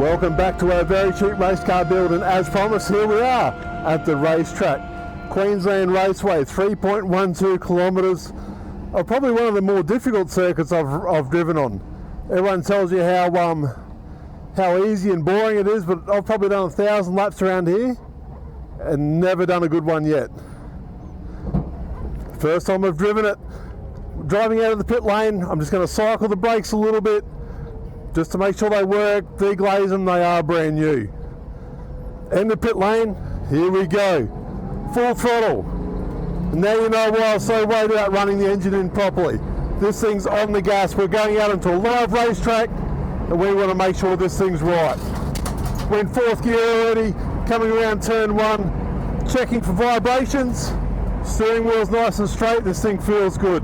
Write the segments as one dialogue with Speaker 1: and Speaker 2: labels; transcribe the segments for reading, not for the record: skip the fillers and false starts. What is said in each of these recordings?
Speaker 1: Welcome back to our very cheap race car build, and as promised, here we are at the racetrack. Queensland Raceway, 3.12 kilometres of probably one of the more difficult circuits I've driven on. Everyone tells you how easy and boring it is, but I've probably done 1,000 laps around here and never done a good one yet. First time I've driven it, driving out of the pit lane, I'm just going to cycle the brakes a little bit just to make sure they work, deglaze them, they are brand new. In the pit lane, here we go, full throttle. And now you know why I was so worried about running the engine in properly. This thing's on the gas, we're going out into a live racetrack and we want to make sure this thing's right. We're in fourth gear already, coming around turn one, checking for vibrations. Steering wheel's nice and straight, this thing feels good.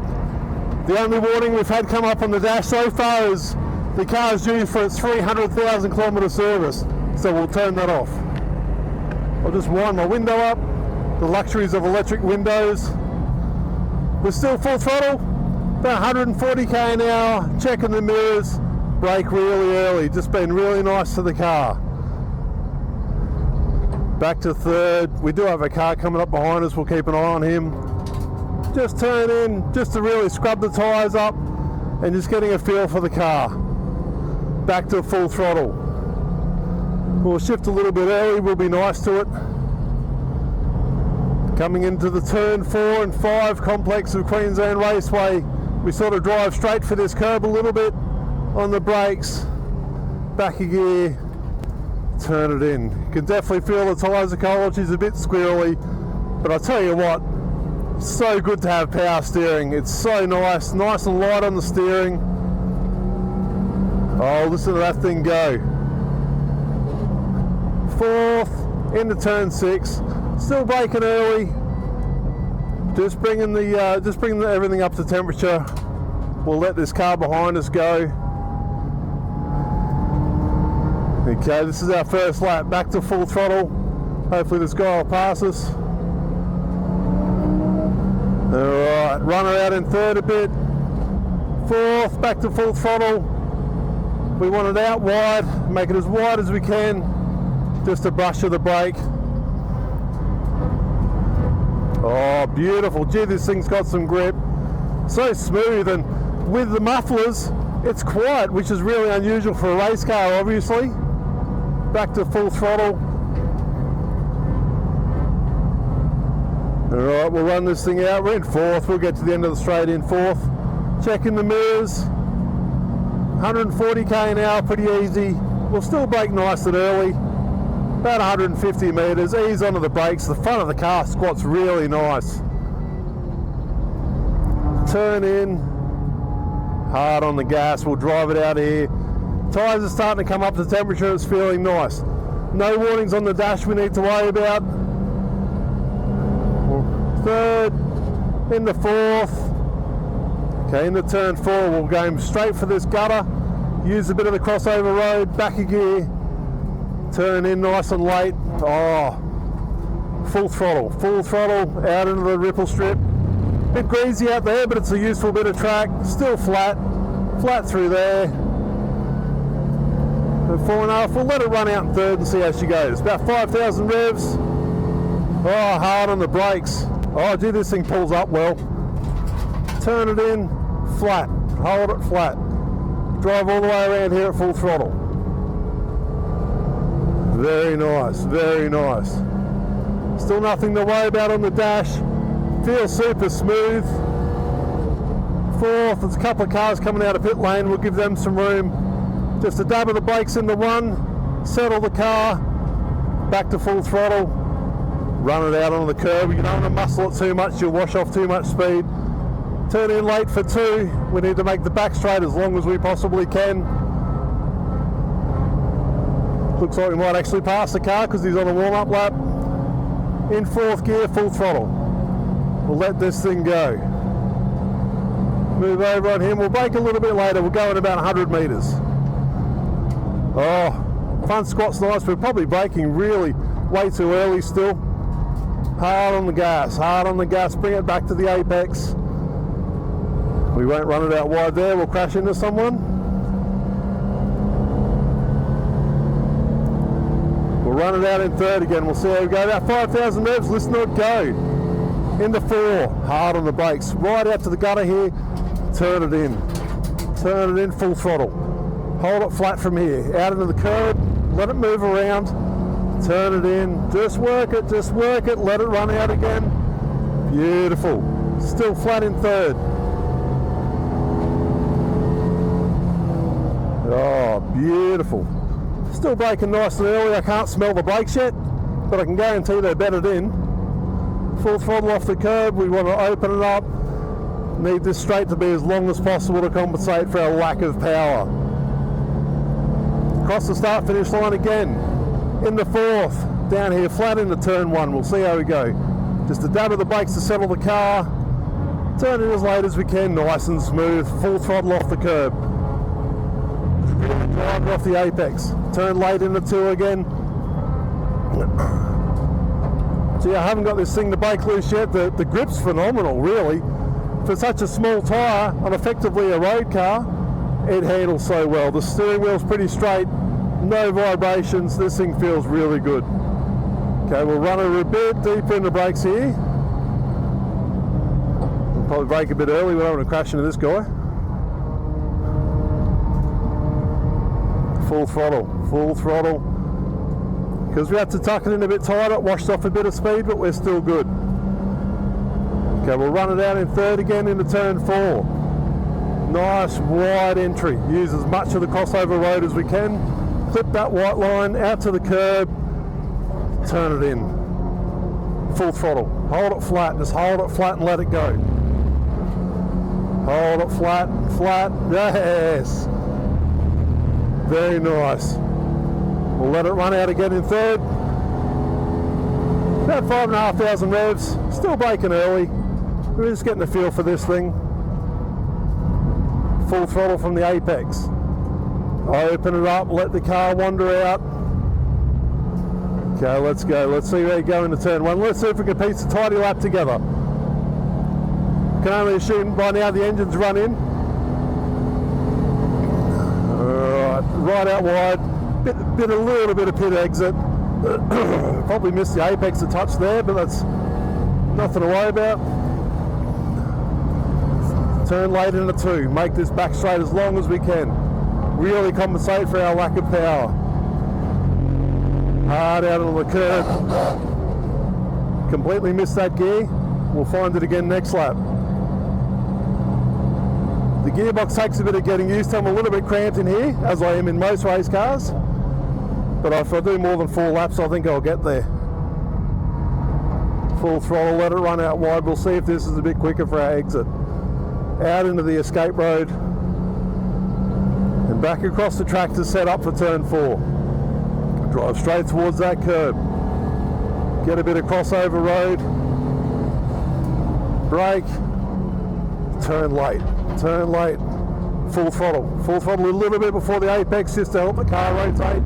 Speaker 1: The only warning we've had come up on the dash so far is the car's due for its 300,000 kilometre service, so we'll turn that off. I'll just wind my window up, the luxuries of electric windows. We're still full throttle, about 140k an hour, checking the mirrors, brake really early, just been really nice to the car. Back to third, we do have a car coming up behind us, we'll keep an eye on him. Just turn in, just to really scrub the tyres up and just getting a feel for the car. Back to full throttle. We'll shift a little bit early, we'll be nice to it. Coming into the turn 4 and 5 complex of Queensland Raceway, we sort of drive straight for this curb a little bit on the brakes, back a gear, turn it in. You can definitely feel the tyres are cold, she's a bit squirrely, but I tell you what, so good to have power steering. It's so nice and light on the steering. Oh, listen to that thing go. Fourth, into turn 6, still braking early. Just bringing everything up to temperature. We'll let this car behind us go. Okay, this is our first lap, back to full throttle. Hopefully this guy will pass us. Alright, runner out in third a bit. Fourth, back to full throttle. We want it out wide, make it as wide as we can, just a brush of the brake. Oh, beautiful. Gee, this thing's got some grip. So smooth, and with the mufflers, it's quiet, which is really unusual for a race car, obviously. Back to full throttle. Alright, we'll run this thing out. We're in fourth, we'll get to the end of the straight in fourth. Checking the mirrors. 140k an hour, pretty easy. We'll still brake nice and early. About 150 metres, ease onto the brakes. The front of the car squats really nice. Turn in, hard on the gas, we'll drive it out here. Tyres are starting to come up to temperature, it's feeling nice. No warnings on the dash we need to worry about. Third, into fourth. Okay, into turn 4, we'll go straight for this gutter, use a bit of the crossover road, back a gear, turn in nice and late. Oh, full throttle, out into the ripple strip. Bit greasy out there, but it's a useful bit of track, still flat through there. 4.5, we'll let it run out in third and see how she goes. About 5,000 revs. Oh, hard on the brakes. Oh, gee, this thing pulls up well. Turn it in, flat, hold it flat. Drive all the way around here at full throttle. Very nice, very nice. Still nothing to worry about on the dash. Feels super smooth. Fourth, there's a couple of cars coming out of pit lane, we'll give them some room. Just a dab of the brakes into one, settle the car, back to full throttle, run it out onto the curb. You don't want to muscle it too much, you'll wash off too much speed. Turn in late for 2, we need to make the back straight as long as we possibly can. Looks like we might actually pass the car because he's on a warm-up lap. In fourth gear, full throttle. We'll let this thing go. Move over on him, we'll brake a little bit later, we'll go in about 100 metres. Oh, front squat's nice, we're probably braking really way too early still. Hard on the gas, bring it back to the apex. We won't run it out wide there, we'll crash into someone. Run it out in third again. We'll see how we go. About 5,000 revs. Listen to it go. Into four. Hard on the brakes. Right out to the gutter here. Turn it in. Turn it in full throttle. Hold it flat from here. Out into the curb. Let it move around. Turn it in. Just work it. Just work it. Let it run out again. Beautiful. Still flat in third. Oh, beautiful. Still braking nice and early. I can't smell the brakes yet, but I can guarantee they're bedded in. Full throttle off the curb. We want to open it up. Need this straight to be as long as possible to compensate for our lack of power. Across the start finish line again. In the fourth. Down here flat into turn one. We'll see how we go. Just a dab of the brakes to settle the car. Turn it as late as we can. Nice and smooth. Full throttle off the curb. Drive off the apex. Turn late into two again. See, I haven't got this thing to brake loose yet. The grip's phenomenal, really. For such a small tyre on effectively a road car, it handles so well. The steering wheel's pretty straight, no vibrations. This thing feels really good. Okay, we'll run it a bit deeper in the brakes here. We'll probably brake a bit early. We don't want to crash into this guy. Full throttle, full throttle. Because we had to tuck it in a bit tighter, it washed off a bit of speed, but we're still good. Okay, we'll run it out in third again into turn four. Nice wide entry. Use as much of the crossover road as we can. Clip that white line out to the curb. Turn it in. Full throttle. Hold it flat. Just hold it flat and let it go. Hold it flat, flat. Yes. Very nice. We'll let it run out again in third. About 5,500 revs. Still braking early. We're just getting a feel for this thing. Full throttle from the apex. Open it up, let the car wander out. Okay, let's go. Let's see where you go into turn one. Let's see if we can piece a tidy lap together. Can only assume by now the engine's run in. Right out wide, a little bit of pit exit. Probably missed the apex a touch there, but that's nothing to worry about. Turn late into two. Make this back straight as long as we can. Really compensate for our lack of power. Hard out on the curb. Completely missed that gear. We'll find it again next lap. The gearbox takes a bit of getting used to. I'm a little bit cramped in here, as I am in most race cars. But if I do more than 4 laps, I think I'll get there. Full throttle, let it run out wide. We'll see if this is a bit quicker for our exit. Out into the escape road. And back across the track to set up for turn 4. Drive straight towards that curb. Get a bit of crossover road. Brake. Turn late. Turn late, full throttle a little bit before the apex just to help the car rotate.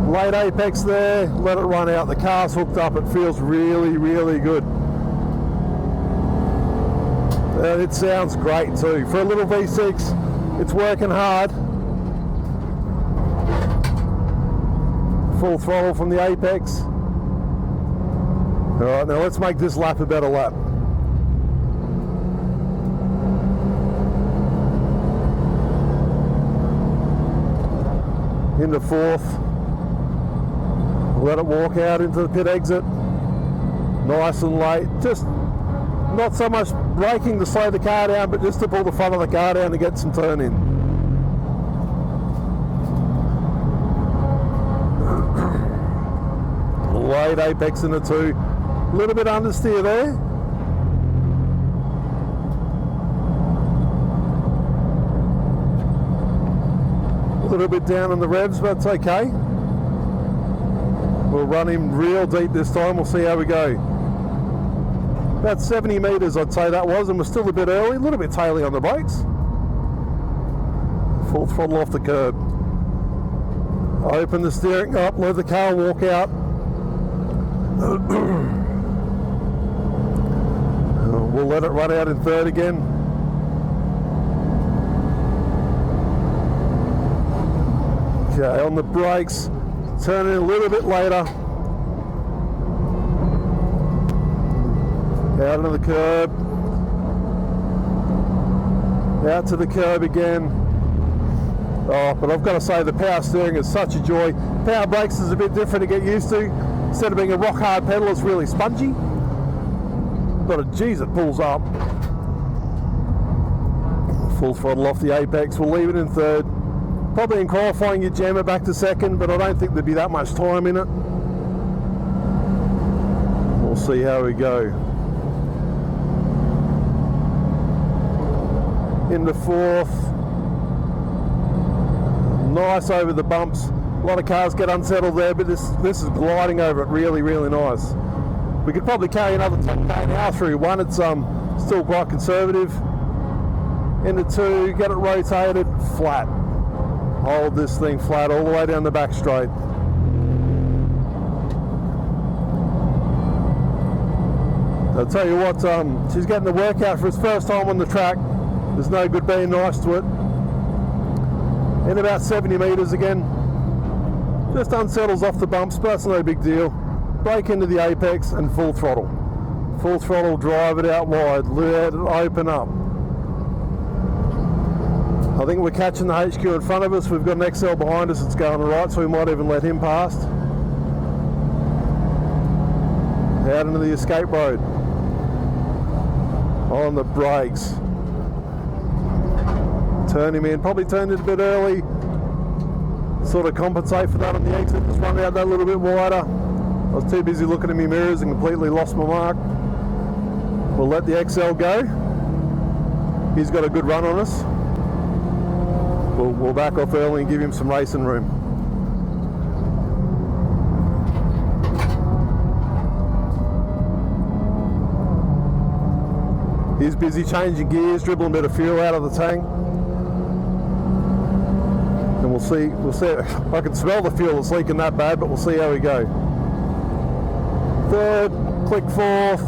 Speaker 1: Late apex there, let it run out. The car's hooked up, it feels really, really good. And it sounds great too. For a little V6, it's working hard. Full throttle from the apex. All right, now let's make this lap a better lap. Into fourth. Let it walk out into the pit exit. Nice and late. Just not so much braking to slow the car down, but just to pull the front of the car down to get some turn in. Late apex into two. A little bit understeer there. A little bit down on the revs, but it's okay. We'll run him real deep this time. We'll see how we go. About 70 metres I'd say that was, and we're still a bit early, a little bit taily on the brakes. Full throttle off the curb. Open the steering up, let the car walk out. We'll let it run out in third again. Okay, on the brakes, Turn in a little bit later. Out into the curb. Out to the curb again. Oh, but I've got to say the power steering is such a joy. Power brakes is a bit different to get used to. Instead of being a rock hard pedal, it's really spongy. But geez, it pulls up. Full throttle off the apex. We'll leave it in third. Probably in qualifying you jam it back to second, but I don't think there'd be that much time in it. We'll see how we go. Into fourth. Nice over the bumps. A lot of cars get unsettled there, but this is gliding over it really, really nice. We could probably carry another 10k an hour through one. It's still quite conservative. Into two, get it rotated, flat. Hold this thing flat all the way down the back straight. I'll tell you what, she's getting the workout for his first time on the track. There's no good being nice to it. In about 70 metres again. Just unsettles off the bumps, but that's no big deal. Brake into the apex and full throttle. Full throttle, drive it out wide, let it open up. I think we're catching the HQ in front of us. We've got an XL behind us that's going right, so we might even let him past. Out into the escape road. On the brakes. Turn him in, probably turned it a bit early. Sort of compensate for that on the exit, just run out that a little bit wider. I was too busy looking at my mirrors and completely lost my mark. We'll let the XL go. He's got a good run on us. We'll back off early and give him some racing room. He's busy changing gears, dribbling a bit of fuel out of the tank. And we'll see. I can smell the fuel that's leaking that bad, but we'll see how we go. Third, click fourth.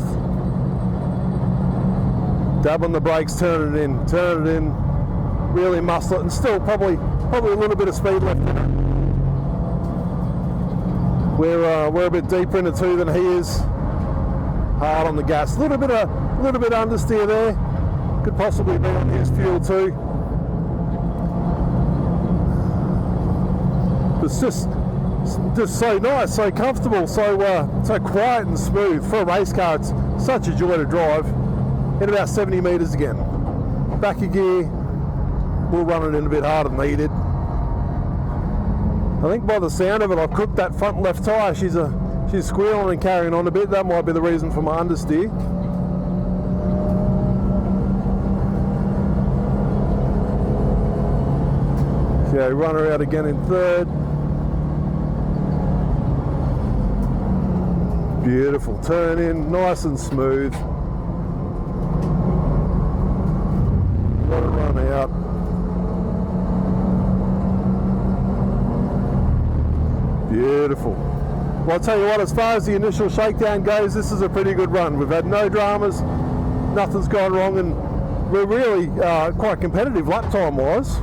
Speaker 1: Dab on the brakes, turn it in. Really muscle it, and still probably a little bit of speed left in it. We're a bit deeper into two than he is. Hard on the gas, a little bit understeer there. Could possibly be on his fuel too. It's just so nice, so comfortable, so quiet and smooth for a race car. It's such a joy to drive. In about 70 metres again. Back a gear. We'll run it in a bit harder than needed. I think by the sound of it, I've cooked that front left tyre. She's squealing and carrying on a bit. That might be the reason for my understeer. Okay, run her out again in third. Beautiful. Turn in, nice and smooth. Let it run out. Beautiful. Well, I'll tell you what, as far as the initial shakedown goes, this is a pretty good run. We've had no dramas, nothing's gone wrong, and we're really quite competitive lap time wise.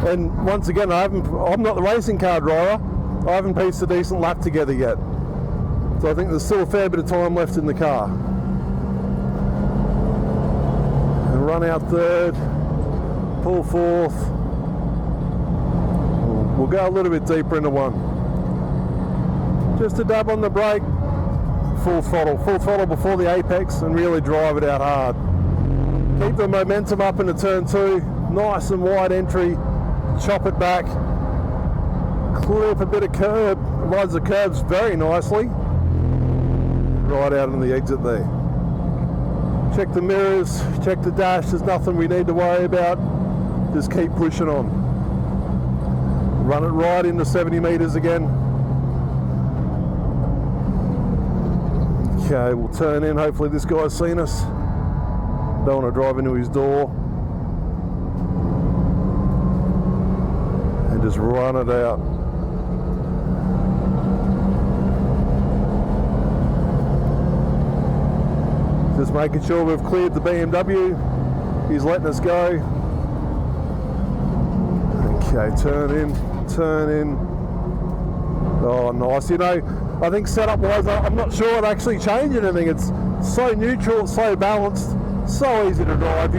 Speaker 1: And once again, I'm not the racing car driver. I haven't pieced a decent lap together yet. So I think there's still a fair bit of time left in the car. And run out third, pull fourth. We'll go a little bit deeper into one. Just a dab on the brake, full throttle before the apex, and really drive it out hard. Keep the momentum up into turn two, nice and wide entry, chop it back, clip a bit of curb, rides the curbs very nicely. Right out on the exit there. Check the mirrors, check the dash, there's nothing we need to worry about. Just keep pushing on. Run it right into 70 metres again. Okay, we'll turn in, hopefully this guy's seen us. Don't want to drive into his door. And just run it out. Just making sure we've cleared the BMW. He's letting us go. Okay, turn in. Oh, nice. You know, I think setup-wise, I'm not sure it actually changed anything. It's so neutral, it's so balanced, so easy to drive.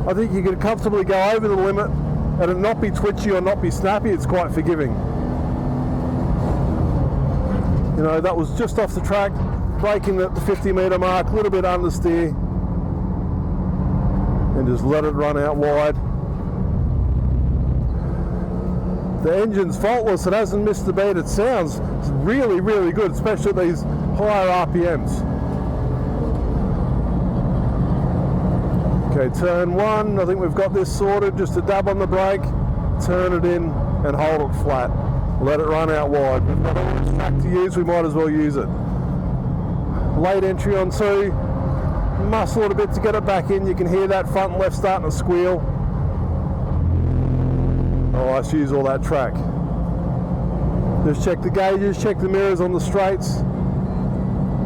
Speaker 1: I think you can comfortably go over the limit and it not be twitchy or not be snappy. It's quite forgiving. You know, that was just off the track, braking at the 50-metre mark, a little bit understeer, and just let it run out wide. The engine's faultless, it hasn't missed a beat. It sounds really, really good, especially at these higher RPMs. Okay, turn one, I think we've got this sorted. Just a dab on the brake, turn it in and hold it flat. Let it run out wide. We've got all this track to use, we might as well use it. Late entry on two, muscle it a bit to get it back in. You can hear that front and left starting to squeal. Oh, let's use all that track. Just check the gauges, check the mirrors on the straights.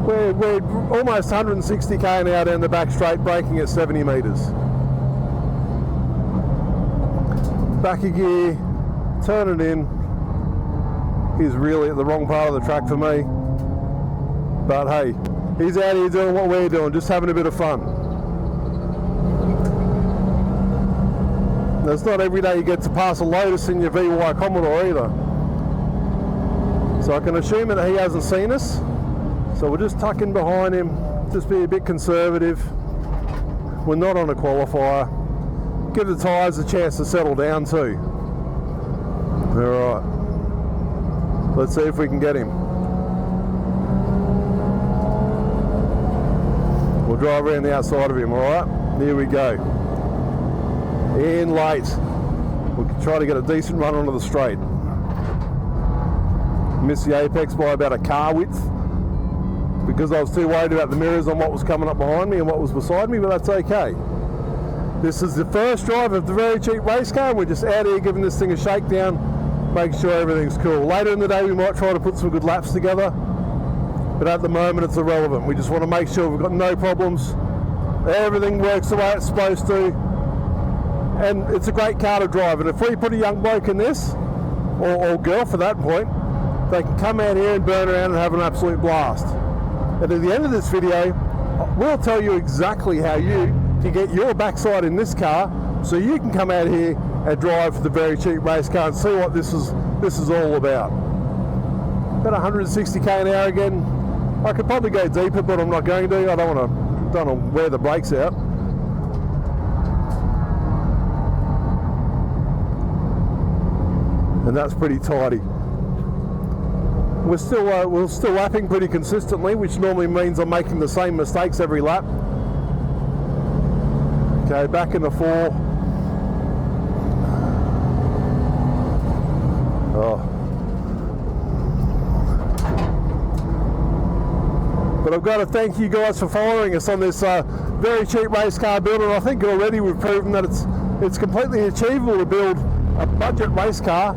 Speaker 1: We're almost 160k an hour down the back straight, braking at 70 metres. Back a gear, turn it in. He's really at the wrong part of the track for me. But hey, he's out here doing what we're doing, just having a bit of fun. Now, it's not every day you get to pass a Lotus in your VY Commodore either. So I can assume that he hasn't seen us. So we'll just tuck in behind him, just be a bit conservative. We're not on a qualifier. Give the tyres a chance to settle down too. All right. Let's see if we can get him. We'll drive around the outside of him, all right? Here we go. In late. We'll try to get a decent run onto the straight. Missed the apex by about a car width because I was too worried about the mirrors on what was coming up behind me and what was beside me, but that's okay. This is the first drive of the very cheap race car, and we're just out here giving this thing a shakedown, making sure everything's cool. Later in the day we might try to put some good laps together, but at the moment it's irrelevant. We just want to make sure we've got no problems, everything works the way it's supposed to, and it's a great car to drive. And if we put a young bloke in this, or girl for that point, they can come out here and burn around and have an absolute blast. And at the end of this video, we'll tell you exactly how you can get your backside in this car so you can come out here and drive the very cheap race car and see what this is all about. About 160k an hour again. I could probably go deeper, but I'm not going to. I don't want to wear the brakes out. And that's pretty tidy. We're still lapping pretty consistently, which normally means I'm making the same mistakes every lap. Okay, back in the four. Oh. But I've got to thank you guys for following us on this very cheap race car build, and I think already we've proven that it's completely achievable to build a budget race car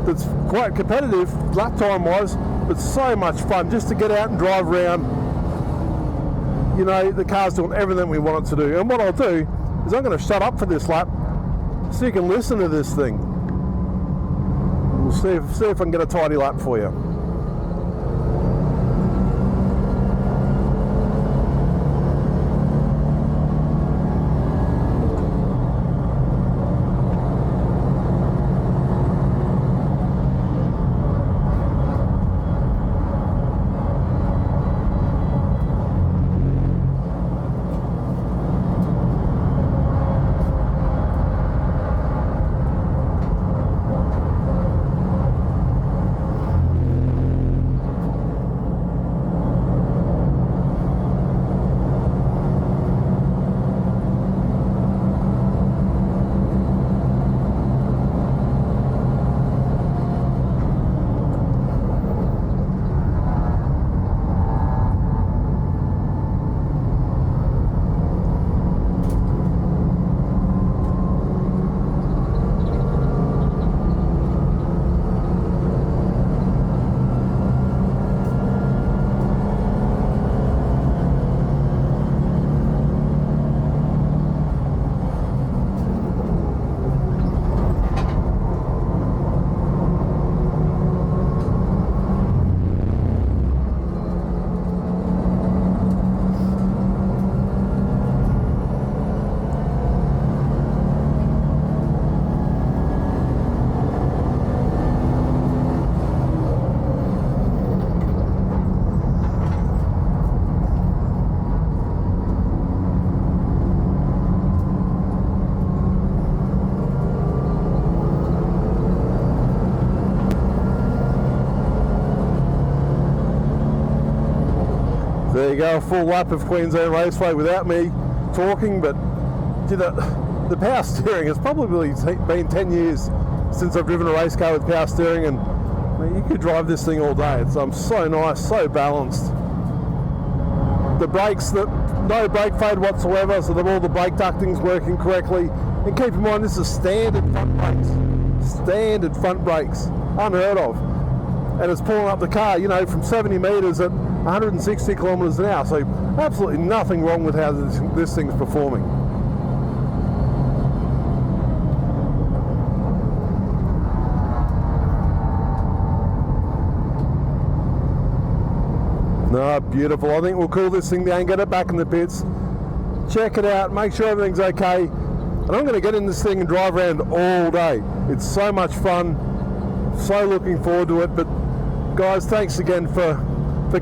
Speaker 1: that's quite competitive lap time wise, but so much fun just to get out and drive around. You know, the car's doing everything we want it to do. And what I'll do is I'm going to shut up for this lap so you can listen to this thing. We'll see if I can get a tidy lap for you. you go, a full lap of Queensland Raceway without me talking, but you know, the power steering has probably been 10 years since I've driven a race car with power steering, and I mean, you could drive this thing all day. It's so nice, so balanced. The brakes, no brake fade whatsoever, so that all the brake ducting's working correctly. And keep in mind, this is standard front brakes. Standard front brakes, unheard of. And it's pulling up the car, you know, from 70 metres at 160 kilometres an hour. So absolutely nothing wrong with how this thing's performing. No, beautiful. I think we'll cool this thing down, get it back in the pits, check it out, make sure everything's okay. And I'm going to get in this thing and drive around all day. It's so much fun. So looking forward to it. But guys, thanks again for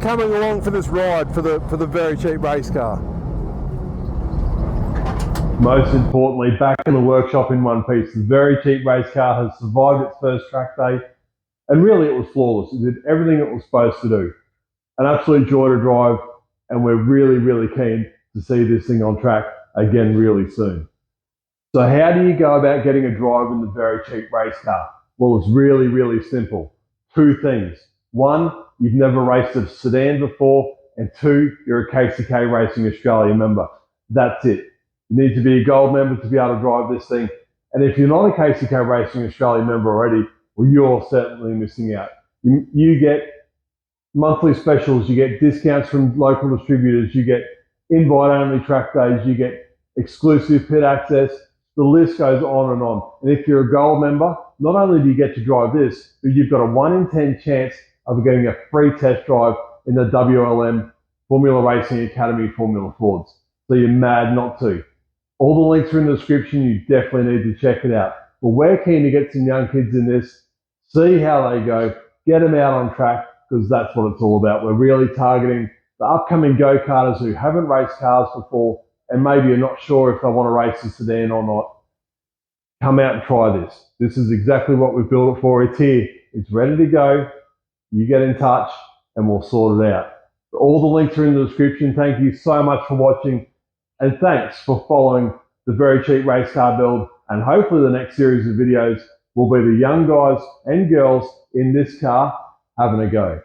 Speaker 1: coming along for this ride for the very cheap race car.
Speaker 2: Most importantly, back in the workshop in one piece. The very cheap race car has survived its first track day, and really it was flawless. It did everything it was supposed to do. An absolute joy to drive, and we're really keen to see this thing on track again really soon. So how do you go about getting a drive in the very cheap race car? Well, it's really simple. Two things. One, you've never raced a sedan before, and two, you're a KCK Racing Australia member. That's it. You need to be a gold member to be able to drive this thing. And if you're not a KCK Racing Australia member already, well, you're certainly missing out. You get monthly specials, you get discounts from local distributors, you get invite-only track days, you get exclusive pit access. The list goes on and on. And if you're a gold member, not only do you get to drive this, but you've got a 1 in 10 chance of getting a free test drive in the WLM Formula Racing Academy Formula Fords. So you're mad not to. All the links are in the description. You definitely need to check it out. But we're keen to get some young kids in this, see how they go, get them out on track, because that's what it's all about. We're really targeting the upcoming go-karters who haven't raced cars before and maybe are not sure if they want to race a sedan or not. Come out and try this. This is exactly what we've built it for. It's here. It's ready to go. You get in touch and we'll sort it out. All the links are in the description. Thank you so much for watching, and thanks for following the Very Cheap Race Car build. And hopefully the next series of videos will be the young guys and girls in this car having a go.